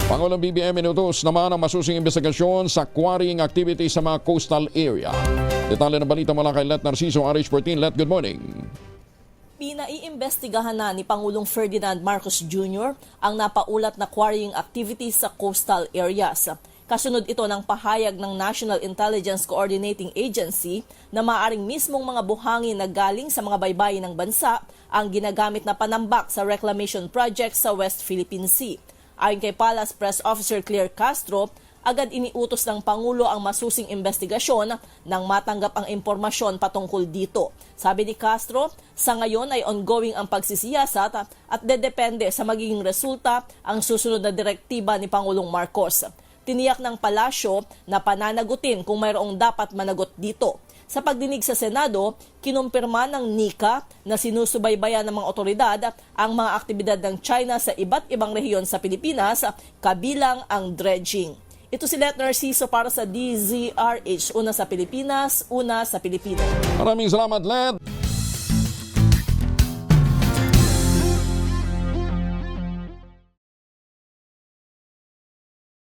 Pangulong BBM inutos naman ang masusing investigasyon sa quarrying activity sa mga coastal area. Detalye ng balita mula kay Let Narciso, RH14. Let, good morning. Pinaiimbestigahan na ni Pangulong Ferdinand Marcos Jr. ang napaulat na quarrying activities sa coastal areas. Kasunod ito ng pahayag ng National Intelligence Coordinating Agency na maaaring mismong mga buhangin na galing sa mga baybayin ng bansa ang ginagamit na panambak sa reclamation project sa West Philippine Sea. Ayon kay Palace Press Officer Claire Castro, agad iniutos ng Pangulo ang masusing investigasyon nang matanggap ang impormasyon patungkol dito. Sabi ni Castro, sa ngayon ay ongoing ang pagsisiyasat at dedepende sa magiging resulta ang susunod na direktiba ni Pangulong Marcos. Tiniyak ng palasyo na pananagutin kung mayroong dapat managot dito. Sa pagdinig sa Senado, kinumpirma ng NICA na sinusubaybayan ng mga otoridad ang mga aktibidad ng China sa iba't ibang rehiyon sa Pilipinas, kabilang ang dredging. Ito si Let Narciso para sa DZRH, una sa Pilipinas, una sa Pilipinas. Maraming salamat, Let.